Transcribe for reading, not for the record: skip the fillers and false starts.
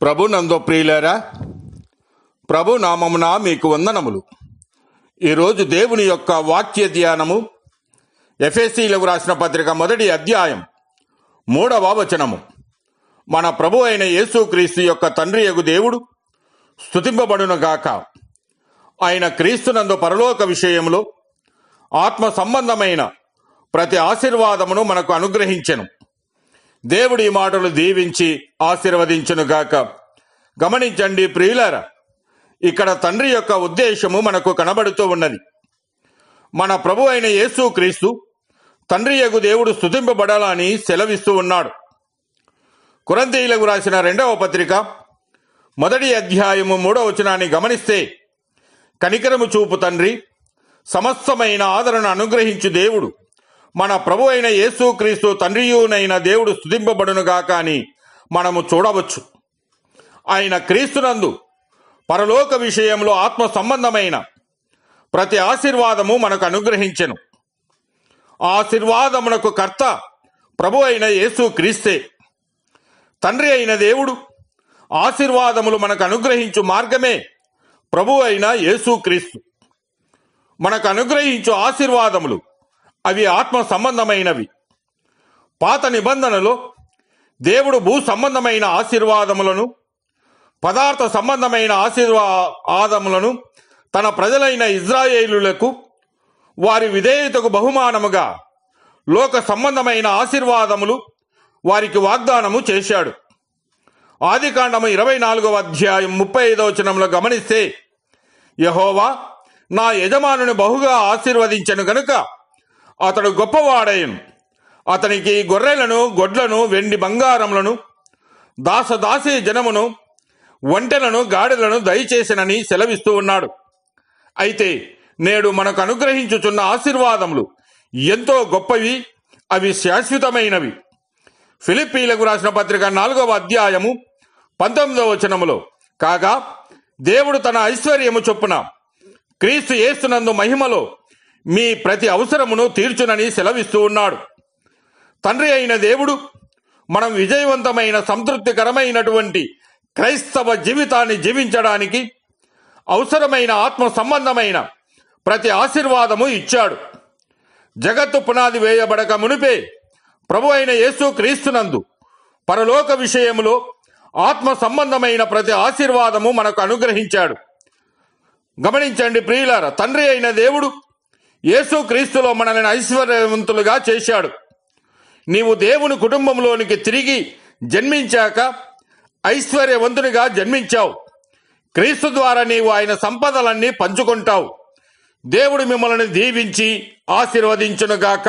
ప్రభు నందు ప్రియులారా, ప్రభు నామమున మీకు వందనములు. ఈరోజు దేవుని యొక్క వాక్య ధ్యానము ఎఫెసీయులకు రాసిన పత్రిక 1వ అధ్యాయం 3వ వచనము. మన ప్రభు అయిన యేసుక్రీస్తు యొక్క తండ్రి యగు దేవుడు స్తుతింపబడునుగాక. ఆయన క్రీస్తునందు పరలోక విషయంలో ఆత్మ సంబంధమైన ప్రతి ఆశీర్వాదమును మనకు అనుగ్రహించెను. దేవుడి మాటలు దీవించి ఆశీర్వదించునుగాక. గమనించండి ప్రియులారా, ఇక్కడ తండ్రి యొక్క ఉద్దేశము మనకు కనబడుతూ ఉన్నది. మన ప్రభు అయిన యేసుక్రీస్తు తండ్రి యగు దేవుడు స్తుతింపబడాలని సెలవిస్తూ ఉన్నాడు. కొరింథీయులకు రాసిన 2వ పత్రిక 1వ అధ్యాయము 3వ వచనాన్ని గమనిస్తే, కనికరము చూపు తండ్రి, సమస్తమైన ఆదరణ అనుగ్రహించు దేవుడు, మన ప్రభు అయిన యేసుక్రీస్తు తండ్రియునైన దేవుడు స్తుతింపబడునుగాక అని మనము చూడవచ్చు. ఆయన క్రీస్తునందు పరలోక విషయంలో ఆత్మ సంబంధమైన ప్రతి ఆశీర్వాదము మనకు అనుగ్రహించెను. ఆశీర్వాదమునకు కర్త ప్రభు అయిన యేసుక్రీస్తే. తండ్రి అయిన దేవుడు ఆశీర్వాదములు మనకు అనుగ్రహించు మార్గమే ప్రభు అయిన యేసుక్రీస్తు. మనకు అనుగ్రహించు ఆశీర్వాదములు అవి ఆత్మ సంబంధమైనవి. పాత నిబంధనలో దేవుడు భూ సంబంధమైన ఆశీర్వాదములను, పదార్థ సంబంధమైన ఆశీర్వాదములను తన ప్రజలైన ఇజ్రాయేలులకు వారి విధేయతకు బహుమానముగా లోక సంబంధమైన ఆశీర్వాదములు వారికి వాగ్దానము చేశాడు. ఆదికాండము 24వ అధ్యాయం 35వ వచనంలో గమనిస్తే, యెహోవా నా యజమానుని బహుగా ఆశీర్వదించెను గనుక అతడు గొప్పవాడయ్యను. అతనికి గొర్రెలను, గొడ్లను, వెండి బంగారములను, దాసదాసీ జనమును, ఒంటెలను, గాడిదలను దయచేసినని సెలవిస్తూ ఉన్నాడు. అయితే నేడు మనకు అనుగ్రహించుచున్న ఆశీర్వాదములు ఎంతో గొప్పవి, అవి శాశ్వతమైనవి. ఫిలిప్పీలకు రాసిన పత్రిక 4వ అధ్యాయము 19వ వచనములో, కాగా దేవుడు తన ఐశ్వర్యము చొప్పున క్రీస్తు యేసునందు మహిమలో మీ ప్రతి అవసరమును తీర్చునని సెలవిస్తూ ఉన్నాడు. తండ్రి అయిన దేవుడు మనం విజయవంతమైన సంతృప్తికరమైనటువంటి క్రైస్తవ జీవితాన్ని జీవించడానికి అవసరమైన ఆత్మ సంబంధమైన ప్రతి ఆశీర్వాదము ఇచ్చాడు. జగత్తు పునాది వేయబడక మునిపే ప్రభు అయిన యేసు క్రీస్తునందు పరలోక విషయములో ఆత్మ సంబంధమైన ప్రతి ఆశీర్వాదము మనకు అనుగ్రహించాడు. గమనించండి ప్రియులారా, తండ్రి అయిన దేవుడు యేసు క్రీస్తులో మనల్ని ఐశ్వర్యవంతులుగా చేశాడు. నీవు దేవుని కుటుంబంలోనికి తిరిగి జన్మించాక ఐశ్వర్యవంతునిగా జన్మించావు. క్రీస్తు ద్వారా నీవు ఆయన సంపదలన్నీ పంచుకుంటావు. దేవుడు మిమ్మల్ని దీవించి ఆశీర్వదించునుగాక.